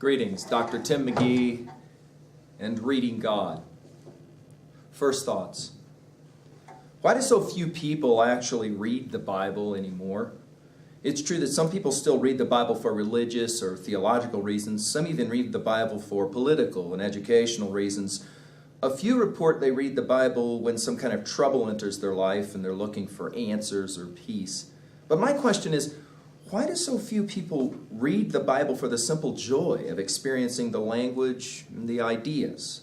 Greetings, Dr. Tim McGee and Reading God. First thoughts. Why do so few people actually read the Bible anymore? It's true that some people still read the Bible for religious or theological reasons. Some even read the Bible for political and educational reasons. A few report they read the Bible when some kind of trouble enters their life and they're looking for answers or peace. But my question is, why do so few people read the Bible for the simple joy of experiencing the language and the ideas?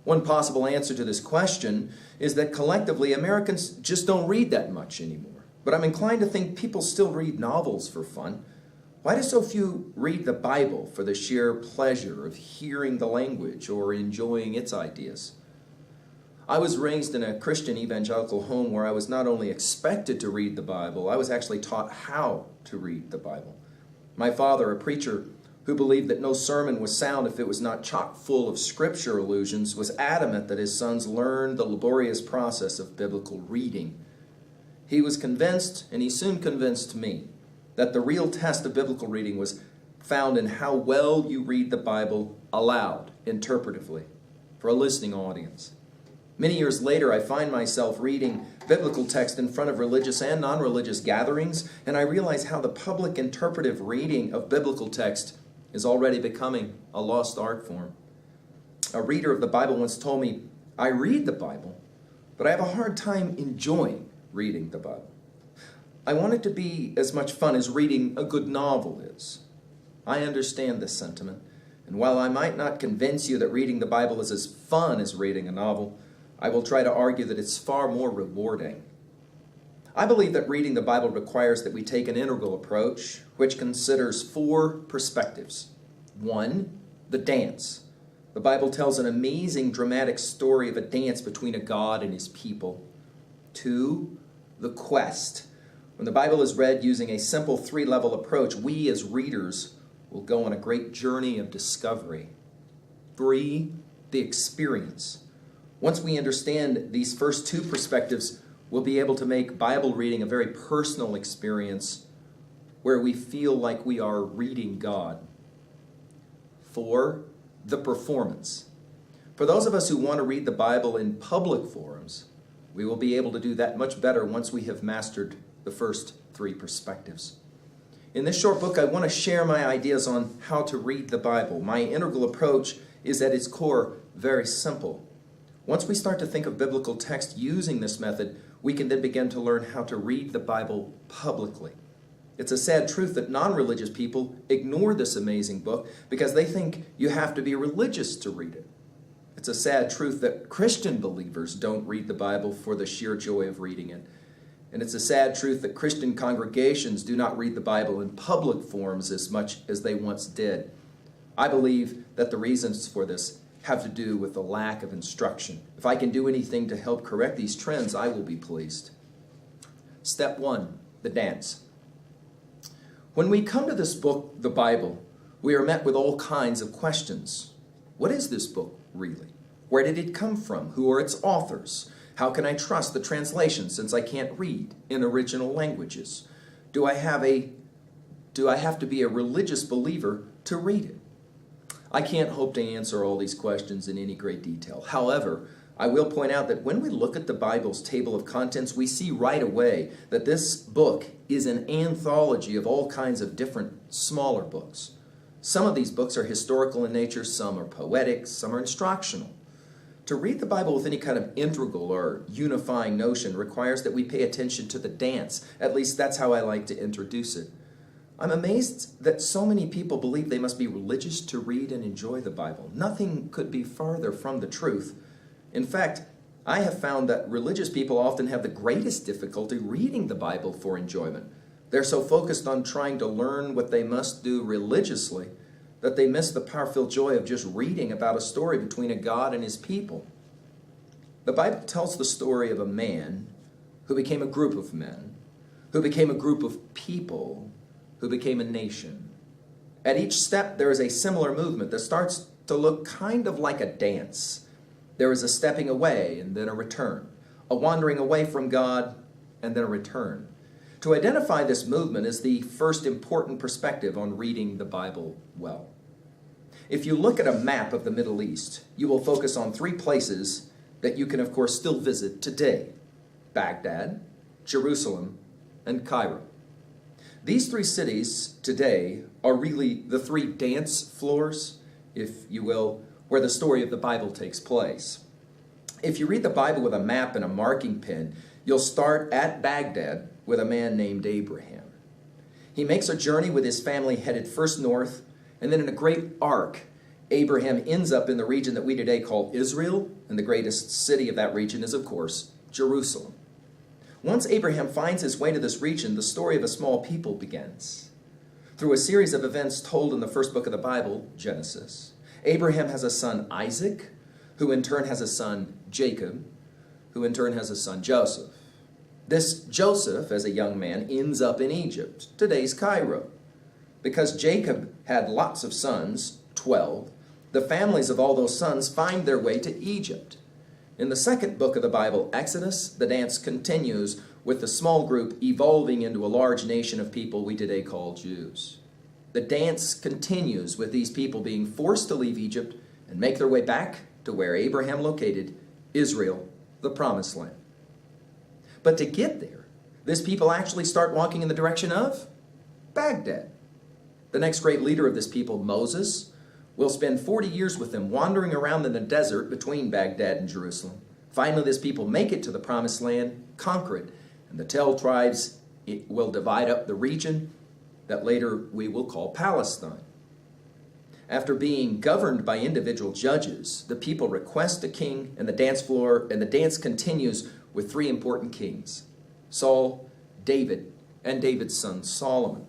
One possible answer to this question is that collectively Americans just don't read that much anymore. But I'm inclined to think people still read novels for fun. Why do so few read the Bible for the sheer pleasure of hearing the language or enjoying its ideas? I was raised in a Christian evangelical home where I was not only expected to read the Bible, I was actually taught how to read the Bible. My father, a preacher who believed that no sermon was sound if it was not chock full of scripture allusions, was adamant that his sons learn the laborious process of biblical reading. He was convinced, and he soon convinced me, that the real test of biblical reading was found in how well you read the Bible aloud, interpretively, for a listening audience. Many years later, I find myself reading biblical text in front of religious and non-religious gatherings, and I realize how the public interpretive reading of biblical text is already becoming a lost art form. A reader of the Bible once told me, "I read the Bible, but I have a hard time enjoying reading the Bible. I want it to be as much fun as reading a good novel is." I understand this sentiment, and while I might not convince you that reading the Bible is as fun as reading a novel, I will try to argue that it's far more rewarding. I believe that reading the Bible requires that we take an integral approach, which considers four perspectives. One, the dance. The Bible tells an amazing dramatic story of a dance between a God and his people. Two, the quest. When the Bible is read using a simple three-level approach, we as readers will go on a great journey of discovery. Three, the experience. Once we understand these first two perspectives, we'll be able to make Bible reading a very personal experience where we feel like we are reading God. Four, the performance. For those of us who want to read the Bible in public forums, we will be able to do that much better once we have mastered the first three perspectives. In this short book, I want to share my ideas on how to read the Bible. My integral approach is at its core very simple. Once we start to think of biblical text using this method, we can then begin to learn how to read the Bible publicly. It's a sad truth that non-religious people ignore this amazing book because they think you have to be religious to read it. It's a sad truth that Christian believers don't read the Bible for the sheer joy of reading it. And it's a sad truth that Christian congregations do not read the Bible in public forums as much as they once did. I believe that the reasons for this have to do with the lack of instruction. If I can do anything to help correct these trends, I will be pleased. Step one, the dance. When we come to this book, the Bible, we are met with all kinds of questions. What is this book really? Where did it come from? Who are its authors? How can I trust the translation since I can't read in original languages? Do I have to be a religious believer to read it? I can't hope to answer all these questions in any great detail. However, I will point out that when we look at the Bible's table of contents, we see right away that this book is an anthology of all kinds of different smaller books. Some of these books are historical in nature, some are poetic, some are instructional. To read the Bible with any kind of integral or unifying notion requires that we pay attention to the dance. At least that's how I like to introduce it. I'm amazed that so many people believe they must be religious to read and enjoy the Bible. Nothing could be farther from the truth. In fact, I have found that religious people often have the greatest difficulty reading the Bible for enjoyment. They're so focused on trying to learn what they must do religiously that they miss the powerful joy of just reading about a story between a God and his people. The Bible tells the story of a man who became a group of men, who became a group of people, who became a nation. At each step, there is a similar movement that starts to look kind of like a dance. There is a stepping away and then a return, a wandering away from God and then a return. To identify this movement is the first important perspective on reading the Bible well. If you look at a map of the Middle East, you will focus on three places that you can, of course, still visit today: Baghdad, Jerusalem, and Cairo. These three cities today are really the three dance floors, if you will, where the story of the Bible takes place. If you read the Bible with a map and a marking pen, you'll start at Baghdad with a man named Abraham. He makes a journey with his family headed first north, and then in a great arc, Abraham ends up in the region that we today call Israel, and the greatest city of that region is, of course, Jerusalem. Once Abraham finds his way to this region, the story of a small people begins. Through a series of events told in the first book of the Bible, Genesis, Abraham has a son, Isaac, who in turn has a son, Jacob, who in turn has a son, Joseph. This Joseph, as a young man, ends up in Egypt, today's Cairo. Because Jacob had lots of sons, 12, the families of all those sons find their way to Egypt. In the second book of the Bible, Exodus, the dance continues with the small group evolving into a large nation of people we today call Jews. The dance continues with these people being forced to leave Egypt and make their way back to where Abraham located, Israel, the Promised Land. But to get there, this people actually start walking in the direction of Baghdad. The next great leader of this people, Moses, will spend 40 years with them wandering around in the desert between Baghdad and Jerusalem. Finally, this people make it to the Promised Land, conquer it, and the 12 tribes will divide up the region that later we will call Palestine. After being governed by individual judges, the people request a king and the dance continues with three important kings: Saul, David, and David's son Solomon.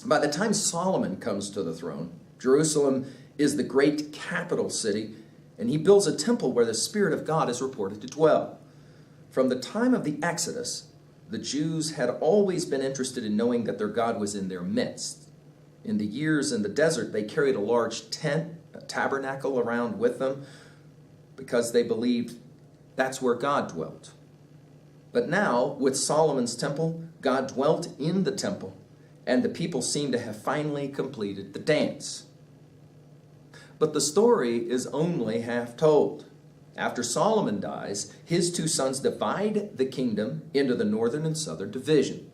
By the time Solomon comes to the throne, Jerusalem is the great capital city, and he builds a temple where the Spirit of God is reported to dwell. From the time of the Exodus, the Jews had always been interested in knowing that their God was in their midst. In the years in the desert, they carried a large tent, a tabernacle around with them, because they believed that's where God dwelt. But now, with Solomon's temple, God dwelt in the temple, and the people seem to have finally completed the dance. But the story is only half told. After Solomon dies, his two sons divide the kingdom into the northern and southern division.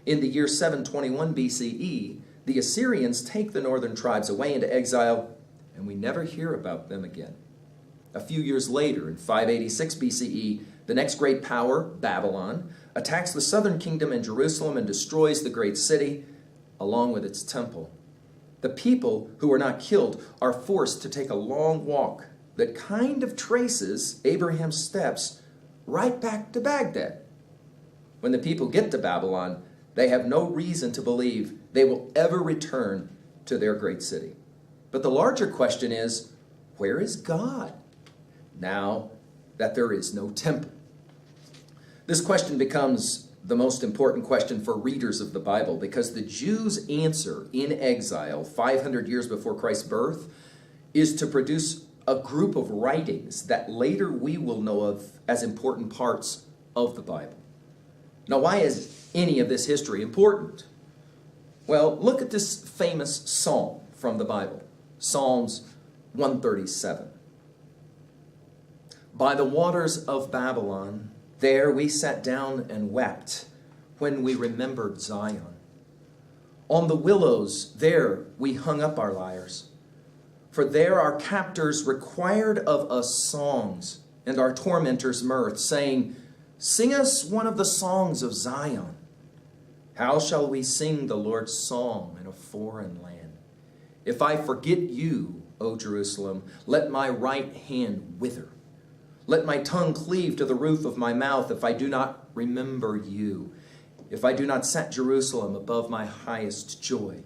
In the year 721 BCE, the Assyrians take the northern tribes away into exile, and we never hear about them again. A few years later, in 586 BCE, the next great power, Babylon, attacks the southern kingdom in Jerusalem and destroys the great city, along with its temple. The people who are not killed are forced to take a long walk that kind of traces Abraham's steps right back to Baghdad. When the people get to Babylon, they have no reason to believe they will ever return to their great city. But the larger question is, where is God now that there is no temple? This question becomes the most important question for readers of the Bible, because the Jews' answer in exile 500 years before Christ's birth is to produce a group of writings that later we will know of as important parts of the Bible. Now, why is any of this history important? Well, look at this famous psalm from the Bible, Psalms 137. By the waters of Babylon, there we sat down and wept when we remembered Zion. On the willows, there we hung up our lyres. For there our captors required of us songs, and our tormentors mirth, saying, "Sing us one of the songs of Zion." How shall we sing the Lord's song in a foreign land? If I forget you, O Jerusalem, let my right hand wither. Let my tongue cleave to the roof of my mouth if I do not remember you, if I do not set Jerusalem above my highest joy.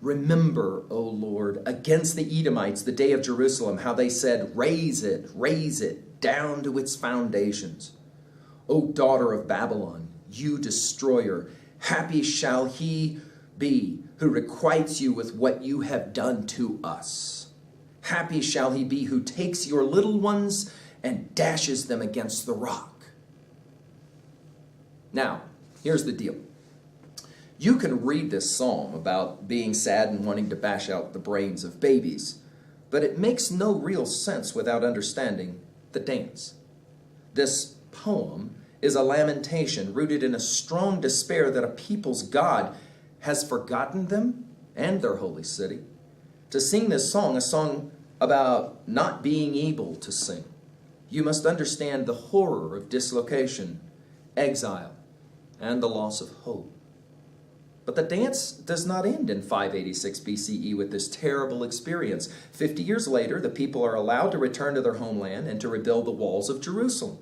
Remember, O Lord, against the Edomites the day of Jerusalem, how they said, raise it, down to its foundations. O daughter of Babylon, you destroyer, happy shall he be who requites you with what you have done to us. Happy shall he be who takes your little ones and dashes them against the rock. Now, here's the deal. You can read this psalm about being sad and wanting to bash out the brains of babies, but it makes no real sense without understanding the dance. This poem is a lamentation rooted in a strong despair that a people's God has forgotten them and their holy city. To sing this song, a song about not being able to sing, you must understand the horror of dislocation, exile, and the loss of hope. But the dance does not end in 586 BCE with this terrible experience. 50 years later, the people are allowed to return to their homeland and to rebuild the walls of Jerusalem.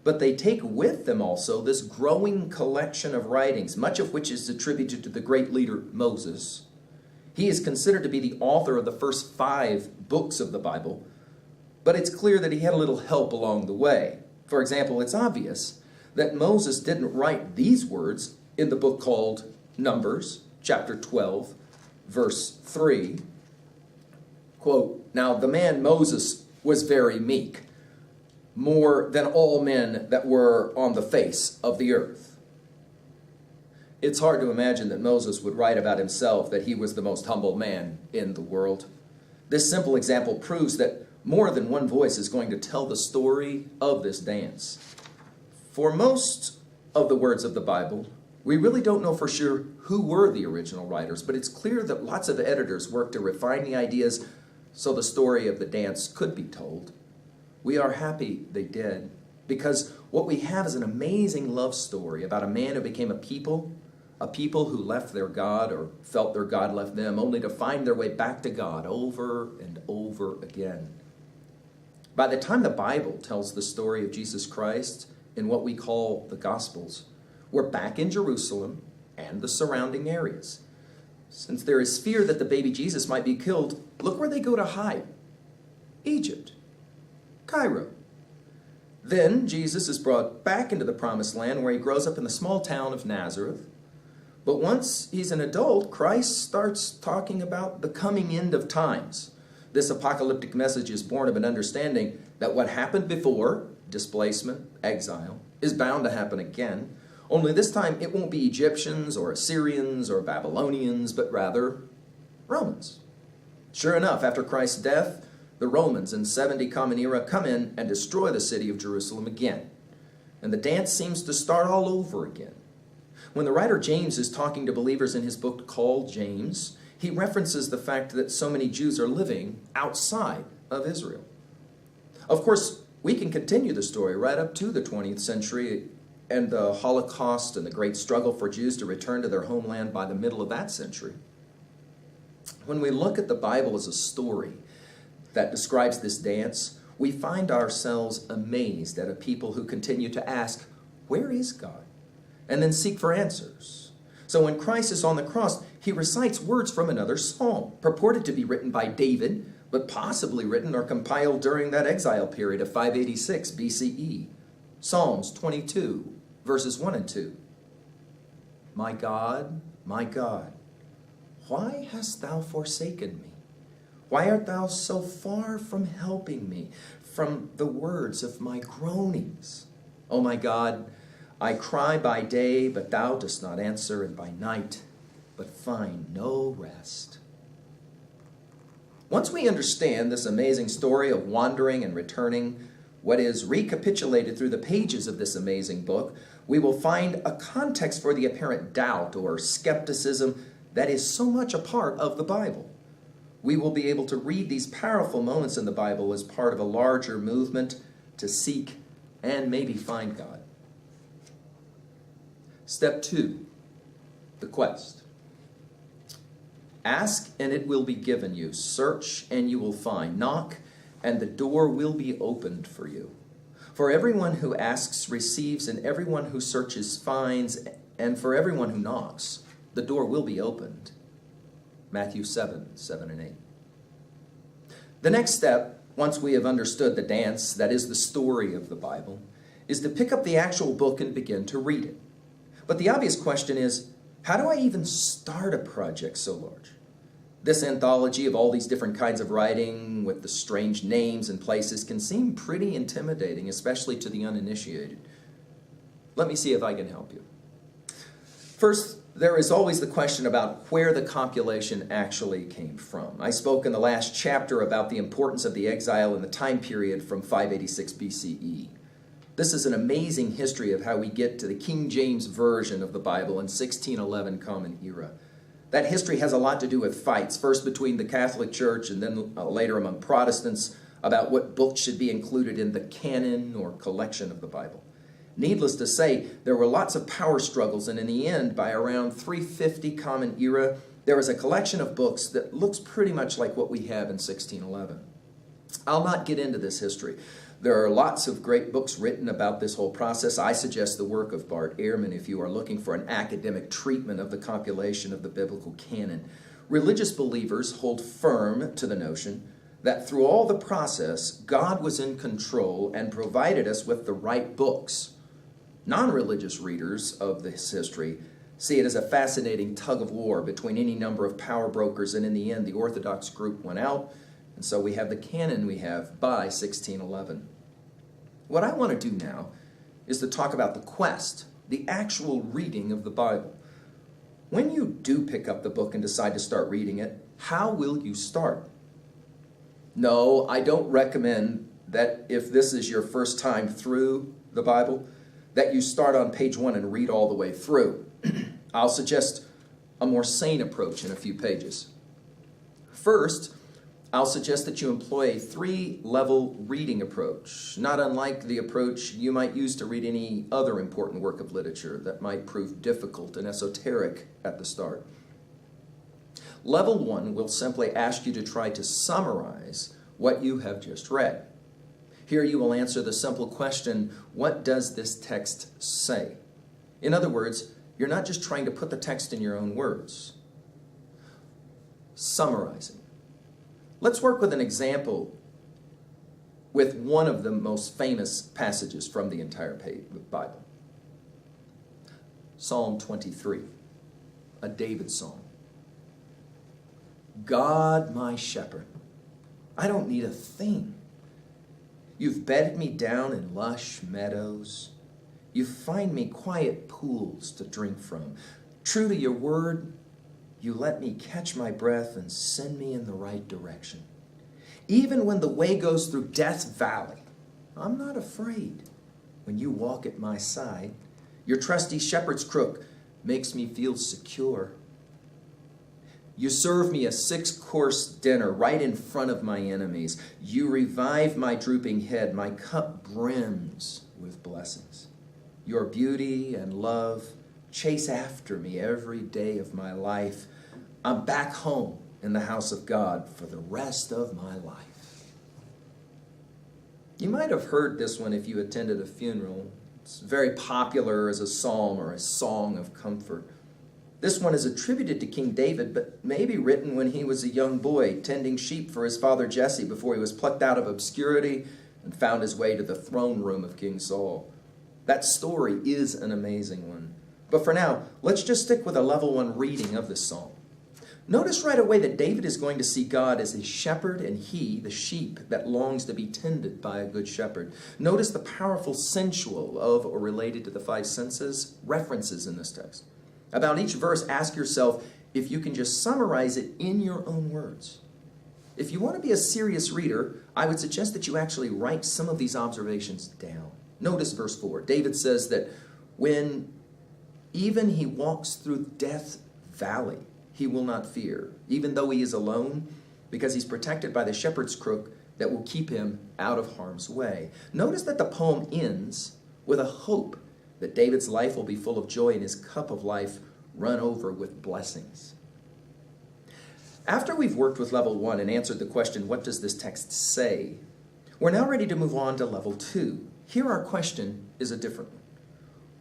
But they take with them also this growing collection of writings, much of which is attributed to the great leader Moses. He is considered to be the author of the first 5 books of the Bible, but it's clear that he had a little help along the way. For example, it's obvious that Moses didn't write these words in the book called Numbers, chapter 12, verse 3. Quote, "Now the man Moses was very meek, more than all men that were on the face of the earth." It's hard to imagine that Moses would write about himself that he was the most humble man in the world. This simple example proves that more than one voice is going to tell the story of this dance. For most of the words of the Bible, we really don't know for sure who were the original writers, but it's clear that lots of editors worked to refine the ideas so the story of the dance could be told. We are happy they did, because what we have is an amazing love story about a man who became a people who left their God or felt their God left them, only to find their way back to God over and over again. By the time the Bible tells the story of Jesus Christ in what we call the Gospels, we're back in Jerusalem and the surrounding areas. Since there is fear that the baby Jesus might be killed, look where they go to hide. Egypt. Cairo. Then Jesus is brought back into the promised land where he grows up in the small town of Nazareth. But once he's an adult, Christ starts talking about the coming end of times. This apocalyptic message is born of an understanding that what happened before, displacement, exile, is bound to happen again. Only this time it won't be Egyptians or Assyrians or Babylonians, but rather Romans. Sure enough, after Christ's death, the Romans in 70 Common Era come in and destroy the city of Jerusalem again. And the dance seems to start all over again. When the writer James is talking to believers in his book called James, he references the fact that so many Jews are living outside of Israel. Of course, we can continue the story right up to the 20th century and the Holocaust and the great struggle for Jews to return to their homeland by the middle of that century. When we look at the Bible as a story that describes this dance, we find ourselves amazed at a people who continue to ask, "Where is God?" and then seek for answers. So when Christ is on the cross, he recites words from another psalm, purported to be written by David, but possibly written or compiled during that exile period of 586 BCE. Psalms 22, verses 1 and 2. My God, why hast thou forsaken me? Why art thou so far from helping me, from the words of my groanings? O my God, I cry by day, but thou dost not answer, and by night, but find no rest. Once we understand this amazing story of wandering and returning, what is recapitulated through the pages of this amazing book, we will find a context for the apparent doubt or skepticism that is so much a part of the Bible. We will be able to read these powerful moments in the Bible as part of a larger movement to seek and maybe find God. Step 2, the quest. Ask and it will be given you. Search and you will find. Knock and the door will be opened for you. For everyone who asks receives, and everyone who searches finds, and for everyone who knocks, the door will be opened. Matthew 7 and 8. The next step, once we have understood the dance, that is the story of the Bible, is to pick up the actual book and begin to read it. But the obvious question is, how do I even start a project so large? This anthology of all these different kinds of writing with the strange names and places can seem pretty intimidating, especially to the uninitiated. Let me see if I can help you. First, there is always the question about where the compilation actually came from. I spoke in the last chapter about the importance of the exile in the time period from 586 BCE. This is an amazing history of how we get to the King James Version of the Bible in 1611 Common Era. That history has a lot to do with fights, first between the Catholic Church and then later among Protestants, about what books should be included in the canon or collection of the Bible. Needless to say, there were lots of power struggles, and in the end, by around 350 Common Era, there was a collection of books that looks pretty much like what we have in 1611. I'll not get into this history. There are lots of great books written about this whole process. I suggest the work of Bart Ehrman if you are looking for an academic treatment of the compilation of the biblical canon. Religious believers hold firm to the notion that through all the process, God was in control and provided us with the right books. Non-religious readers of this history see it as a fascinating tug of war between any number of power brokers, and in the end, the Orthodox group won out, and so we have the canon we have by 1611. What I want to do now is to talk about the quest, the actual reading of the Bible. When you do pick up the book and decide to start reading it, how will you start? No, I don't recommend that if this is your first time through the Bible, that you start on page 1 and read all the way through. I'll suggest a more sane approach in a few pages. First, I'll suggest that you employ a 3-level reading approach, not unlike the approach you might use to read any other important work of literature that might prove difficult and esoteric at the start. Level 1 will simply ask you to try to summarize what you have just read. Here you will answer the simple question, what does this text say? In other words, you're not just trying to put the text in your own words. Summarizing. Let's work with an example with one of the most famous passages from the entire Bible. Psalm 23, a David psalm. God, my shepherd, I don't need a thing. You've bedded me down in lush meadows. You find me quiet pools to drink from. True to your word, you let me catch my breath and send me in the right direction. Even when the way goes through Death's Valley, I'm not afraid. When you walk at my side, your trusty shepherd's crook makes me feel secure. You serve me a 6-course dinner right in front of my enemies. You revive my drooping head. My cup brims with blessings. Your beauty and love chase after me every day of my life. I'm back home in the house of God for the rest of my life. You might have heard this one if you attended a funeral. It's very popular as a psalm or a song of comfort. This one is attributed to King David, but may be written when he was a young boy, tending sheep for his father Jesse before he was plucked out of obscurity and found his way to the throne room of King Saul. That story is an amazing one. But for now, let's just stick with a level 1 reading of this psalm. Notice right away that David is going to see God as his shepherd and he, the sheep that longs to be tended by a good shepherd. Notice the powerful sensual of or related to the 5 senses references in this text. About each verse, ask yourself if you can just summarize it in your own words. If you want to be a serious reader, I would suggest that you actually write some of these observations down. Notice verse 4. David says that when even he walks through Death's Valley, he will not fear, even though he is alone, because he's protected by the shepherd's crook that will keep him out of harm's way. Notice that the poem ends with a hope that David's life will be full of joy and his cup of life run over with blessings. After we've worked with level 1 and answered the question, what does this text say? We're now ready to move on to level 2. Here our question is a different one.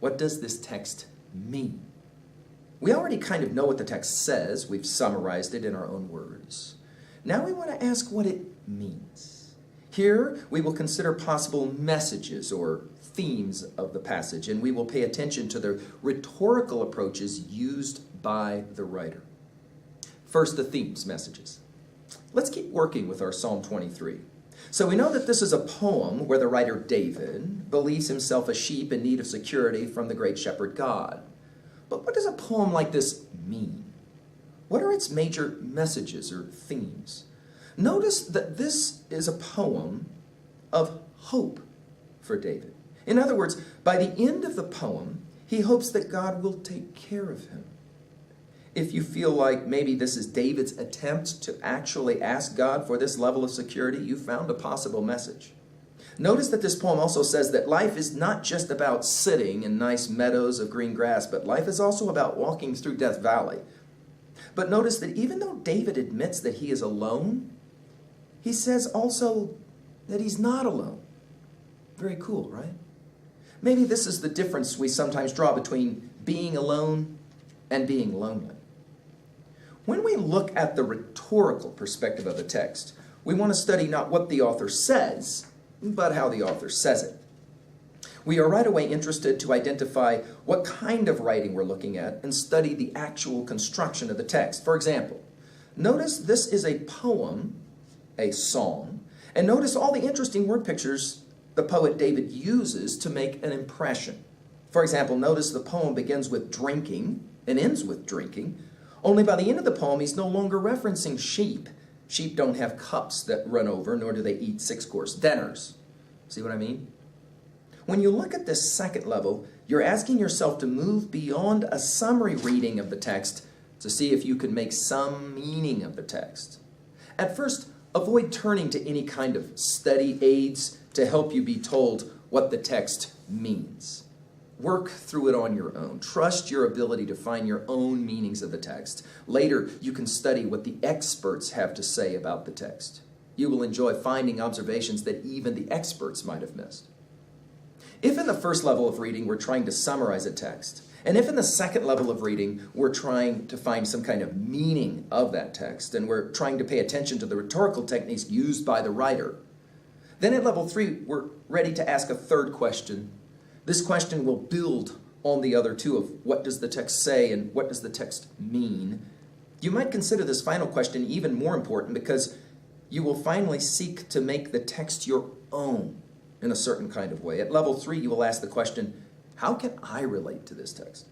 What does this text mean? We already kind of know what the text says. We've summarized it in our own words. Now we want to ask what it means. Here we will consider possible messages or themes of the passage, and we will pay attention to the rhetorical approaches used by the writer. First, the themes, messages. Let's keep working with our Psalm 23. So we know that this is a poem where the writer David believes himself a sheep in need of security from the great shepherd God. But what does a poem like this mean? What are its major messages or themes? Notice that this is a poem of hope for David. In other words, by the end of the poem, he hopes that God will take care of him. If you feel like maybe this is David's attempt to actually ask God for this level of security, you found a possible message. Notice that this poem also says that life is not just about sitting in nice meadows of green grass, but life is also about walking through Death Valley. But notice that even though David admits that he is alone, he says also that he's not alone. Very cool, right? Maybe this is the difference we sometimes draw between being alone and being lonely. When we look at the rhetorical perspective of the text, we want to study not what the author says, but how the author says it. We are right away interested to identify what kind of writing we're looking at and study the actual construction of the text. For example, notice this is a poem, a song, and notice all the interesting word pictures the poet David uses to make an impression. For example, notice the poem begins with drinking and ends with drinking, only by the end of the poem he's no longer referencing sheep. Sheep don't have cups that run over, nor do they eat six-course dinners. See what I mean? When you look at this second level, you're asking yourself to move beyond a summary reading of the text to see if you can make some meaning of the text. At first, avoid turning to any kind of study aids to help you be told what the text means. Work through it on your own. Trust your ability to find your own meanings of the text. Later, you can study what the experts have to say about the text. You will enjoy finding observations that even the experts might have missed. If in the first level of reading we're trying to summarize a text, and if in the second level of reading we're trying to find some kind of meaning of that text, and we're trying to pay attention to the rhetorical techniques used by the writer, then at level 3 we're ready to ask a third question. This question will build on the other two of what does the text say and what does the text mean. You might consider this final question even more important because you will finally seek to make the text your own in a certain kind of way. At level 3, you will ask the question, how can I relate to this text?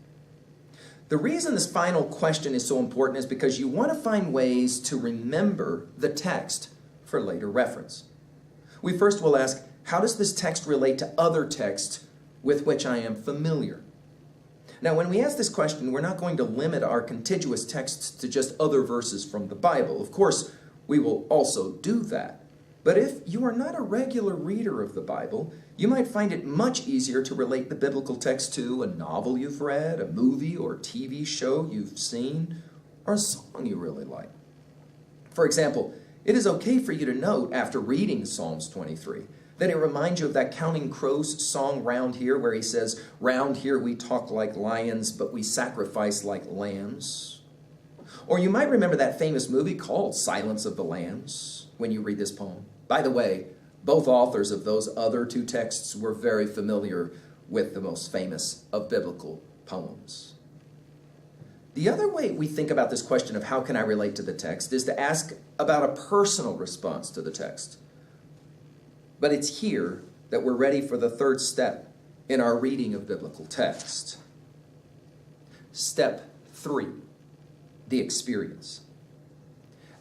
The reason this final question is so important is because you want to find ways to remember the text for later reference. We first will ask, how does this text relate to other texts with which I am familiar? Now, when we ask this question, we're not going to limit our contiguous texts to just other verses from the Bible. Of course, we will also do that. But if you are not a regular reader of the Bible, you might find it much easier to relate the biblical text to a novel you've read, a movie or TV show you've seen, or a song you really like. For example, it is okay for you to note after reading Psalms 23 that it reminds you of that Counting Crows song, Round Here, where he says, "Round here we talk like lions, but we sacrifice like lambs." Or you might remember that famous movie called Silence of the Lambs when you read this poem. By the way, both authors of those other two texts were very familiar with the most famous of biblical poems. The other way we think about this question of how can I relate to the text is to ask about a personal response to the text. But it's here that we're ready for the third step in our reading of biblical text. Step 3, the experience.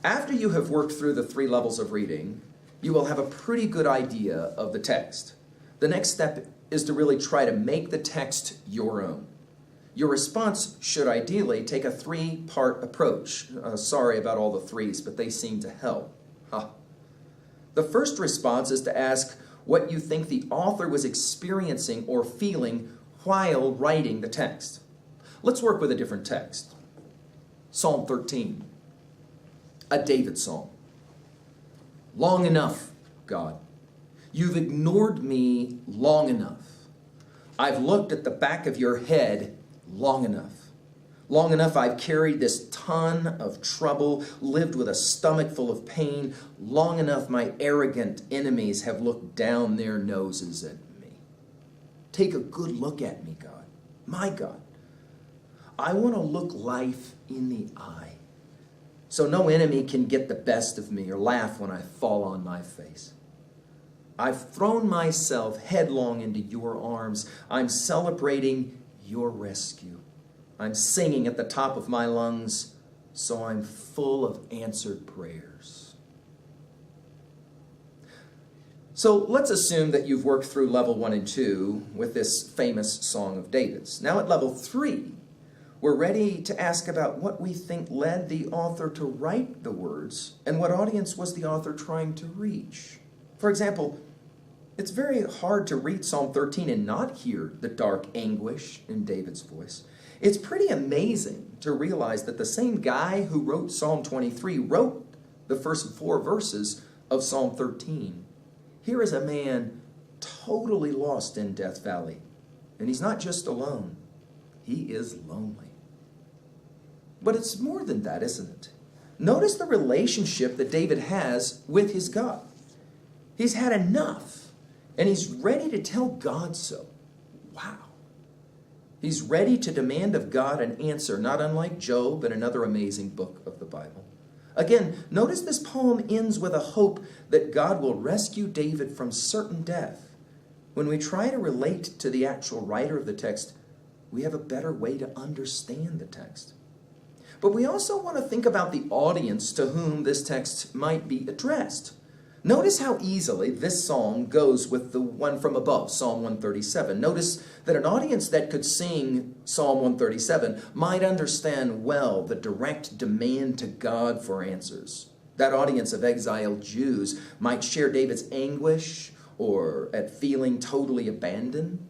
After you have worked through the 3 levels of reading, you will have a pretty good idea of the text. The next step is to really try to make the text your own. Your response should ideally take a 3-part approach. Sorry about all the 3s, but they seem to help. The first response is to ask what you think the author was experiencing or feeling while writing the text. Let's work with a different text. Psalm 13, a David psalm. Long enough, God. You've ignored me long enough. I've looked at the back of your head long enough. Long enough I've carried this ton of trouble, lived with a stomach full of pain. Long enough my arrogant enemies have looked down their noses at me. Take a good look at me, God. My God. I want to look life in the eye, so no enemy can get the best of me or laugh when I fall on my face. I've thrown myself headlong into your arms. I'm celebrating your rescue. I'm singing at the top of my lungs, so I'm full of answered prayers. So let's assume that you've worked through level 1 and 2 with this famous Song of David's. Now at level 3, we're ready to ask about what we think led the author to write the words and what audience was the author trying to reach. For example, it's very hard to read Psalm 13 and not hear the dark anguish in David's voice. It's pretty amazing to realize that the same guy who wrote Psalm 23 wrote the first 4 verses of Psalm 13. Here is a man totally lost in Death Valley, and he's not just alone, he is lonely. But it's more than that, isn't it? Notice the relationship that David has with his God. He's had enough, and he's ready to tell God so. Wow. He's ready to demand of God an answer, not unlike Job and another amazing book of the Bible. Again, notice this poem ends with a hope that God will rescue David from certain death. When we try to relate to the actual writer of the text, we have a better way to understand the text. But we also want to think about the audience to whom this text might be addressed. Notice how easily this psalm goes with the one from above, Psalm 137. Notice that an audience that could sing Psalm 137 might understand well the direct demand to God for answers. That audience of exiled Jews might share David's anguish or at feeling totally abandoned.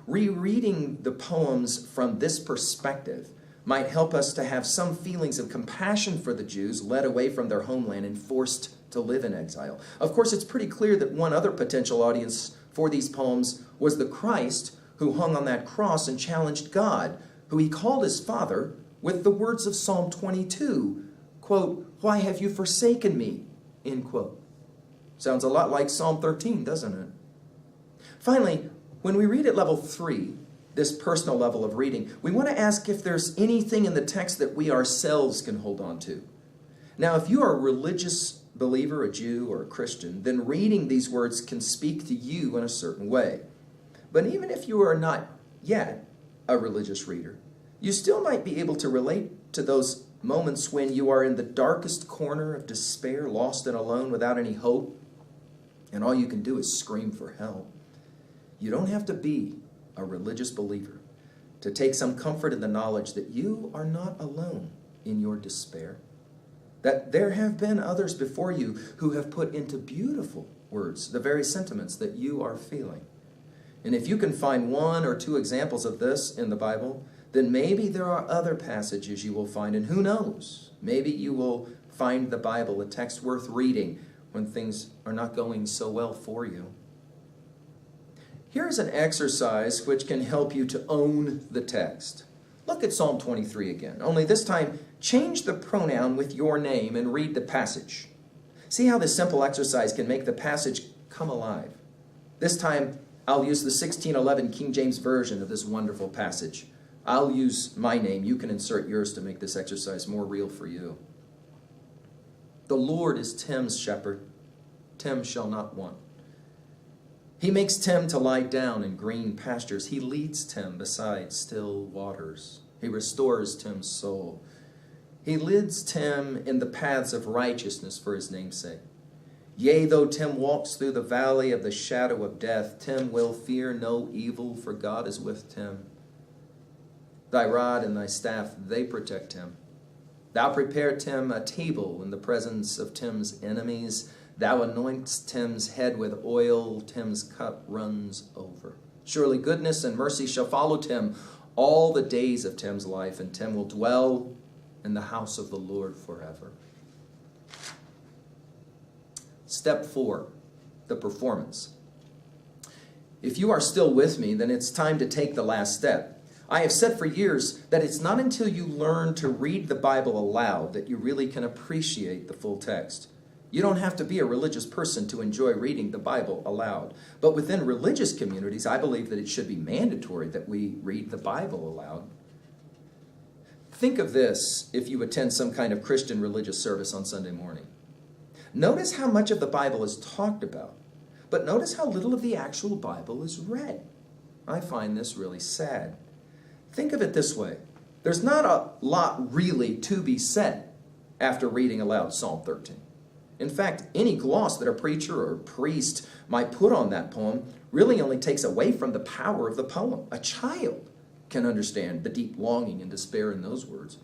Rereading the poems from this perspective might help us to have some feelings of compassion for the Jews led away from their homeland and forced to live in exile. Of course, it's pretty clear that one other potential audience for these poems was the Christ who hung on that cross and challenged God, who he called his Father with the words of Psalm 22, quote, "Why have you forsaken me?" end quote. Sounds a lot like Psalm 13, doesn't it? Finally, when we read at level 3, this personal level of reading, we want to ask if there's anything in the text that we ourselves can hold on to. Now, if you are a religious believer, a Jew, or a Christian, then reading these words can speak to you in a certain way. But even if you are not yet a religious reader, you still might be able to relate to those moments when you are in the darkest corner of despair, lost and alone without any hope, and all you can do is scream for help. You don't have to be a religious believer to take some comfort in the knowledge that you are not alone in your despair, that there have been others before you who have put into beautiful words the very sentiments that you are feeling. And if you can find 1 or 2 examples of this in the Bible, then maybe there are other passages you will find, and who knows, maybe you will find the Bible a text worth reading when things are not going so well for you. Here's an exercise which can help you to own the text. Look at Psalm 23 again, only this time change the pronoun with your name and read the passage. See how this simple exercise can make the passage come alive. This time, I'll use the 1611 King James Version of this wonderful passage. I'll use my name. You can insert yours to make this exercise more real for you. The Lord is Tim's shepherd. Tim shall not want. He makes Tim to lie down in green pastures. He leads Tim beside still waters. He restores Tim's soul. He leads Tim in the paths of righteousness for his name's sake. Yea, though Tim walks through the valley of the shadow of death, Tim will fear no evil, for God is with Tim. Thy rod and thy staff, they protect him. Thou prepared Tim a table in the presence of Tim's enemies. Thou anointest Tim's head with oil, Tim's cup runs over. Surely goodness and mercy shall follow Tim all the days of Tim's life, and Tim will dwell in the house of the Lord forever. Step 4, the performance. If you are still with me, then it's time to take the last step. I have said for years that it's not until you learn to read the Bible aloud that you really can appreciate the full text. You don't have to be a religious person to enjoy reading the Bible aloud. But within religious communities, I believe that it should be mandatory that we read the Bible aloud. Think of this if you attend some kind of Christian religious service on Sunday morning. Notice how much of the Bible is talked about, but notice how little of the actual Bible is read. I find this really sad. Think of it this way. There's not a lot really to be said after reading aloud Psalm 13. In fact, any gloss that a preacher or priest might put on that poem really only takes away from the power of the poem. A child can understand the deep longing and despair in those words.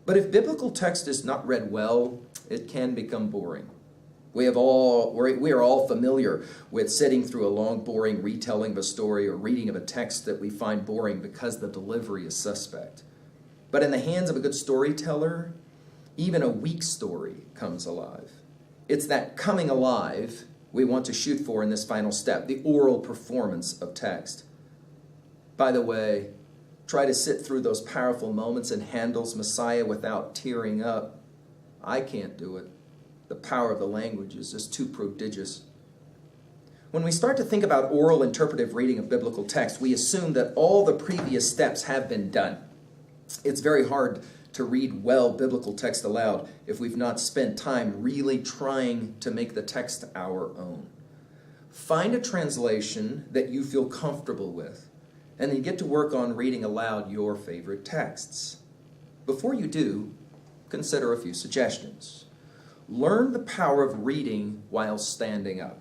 But if biblical text is not read well, it can become boring. We are all familiar with sitting through a long, boring retelling of a story or reading of a text that we find boring because the delivery is suspect. But in the hands of a good storyteller, even a weak story comes alive. It's that coming alive we want to shoot for in this final step, the oral performance of text. By the way, try to sit through those powerful moments in Handel's Messiah without tearing up. I can't do it. The power of the language is just too prodigious. When we start to think about oral interpretive reading of biblical text, we assume that all the previous steps have been done. It's very hard to read well biblical text aloud if we've not spent time really trying to make the text our own. Find a translation that you feel comfortable with, and then get to work on reading aloud your favorite texts. Before you do, consider a few suggestions. Learn the power of reading while standing up.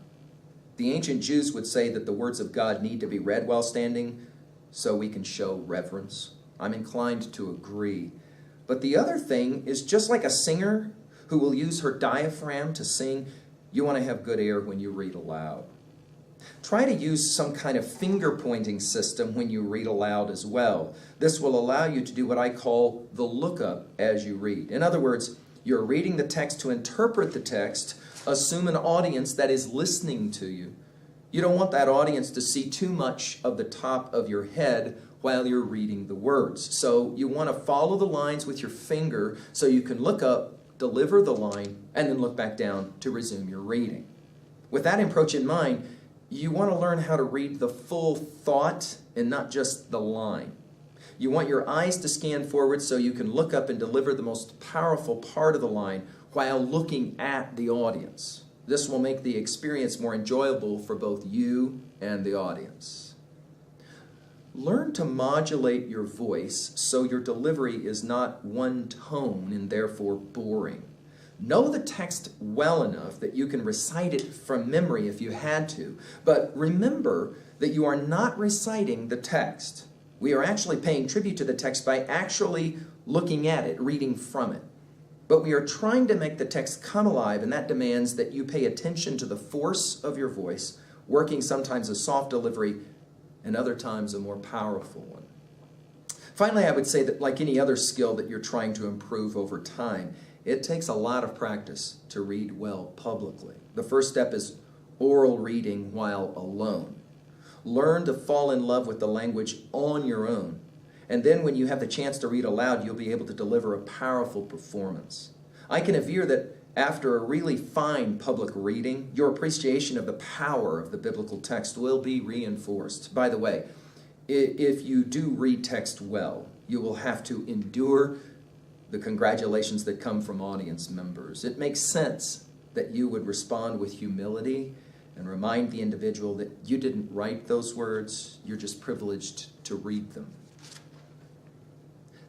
The ancient Jews would say that the words of God need to be read while standing so we can show reverence. I'm inclined to agree. But the other thing is, just like a singer who will use her diaphragm to sing, you want to have good air when you read aloud. Try to use some kind of finger-pointing system when you read aloud as well. This will allow you to do what I call the lookup as you read. In other words, you're reading the text to interpret the text. Assume an audience that is listening to you. You don't want that audience to see too much of the top of your head while you're reading the words. So you want to follow the lines with your finger so you can look up, deliver the line, and then look back down to resume your reading. With that approach in mind, you want to learn how to read the full thought and not just the line. You want your eyes to scan forward so you can look up and deliver the most powerful part of the line while looking at the audience. This will make the experience more enjoyable for both you and the audience. Learn to modulate your voice so your delivery is not one tone and therefore boring. Know the text well enough that you can recite it from memory if you had to, but remember that you are not reciting the text. We are actually paying tribute to the text by actually looking at it, reading from it. But we are trying to make the text come alive, and that demands that you pay attention to the force of your voice, working sometimes a soft delivery and other times a more powerful one. Finally, I would say that like any other skill that you're trying to improve over time, it takes a lot of practice to read well publicly. The first step is oral reading while alone. Learn to fall in love with the language on your own. And then when you have the chance to read aloud, you'll be able to deliver a powerful performance. I can aver that after a really fine public reading, your appreciation of the power of the biblical text will be reinforced. By the way, if you do read text well, you will have to endure the congratulations that come from audience members. It makes sense that you would respond with humility and remind the individual that you didn't write those words, you're just privileged to read them.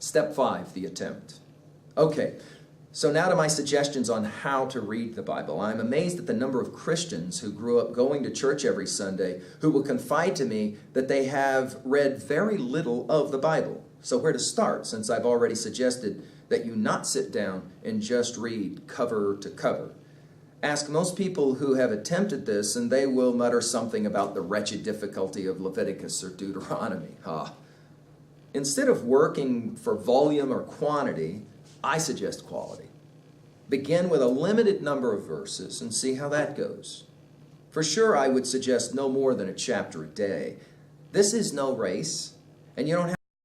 Step 5, the attempt. Okay, so now to my suggestions on how to read the Bible. I'm amazed at the number of Christians who grew up going to church every Sunday who will confide to me that they have read very little of the Bible. So where to start, since I've already suggested that you not sit down and just read cover to cover. Ask most people who have attempted this, and they will mutter something about the wretched difficulty of Leviticus or Deuteronomy. Instead of working for volume or quantity, I suggest quality. Begin with a limited number of verses and see how that goes. For sure, I would suggest no more than a chapter a day. This is no race, and you don't have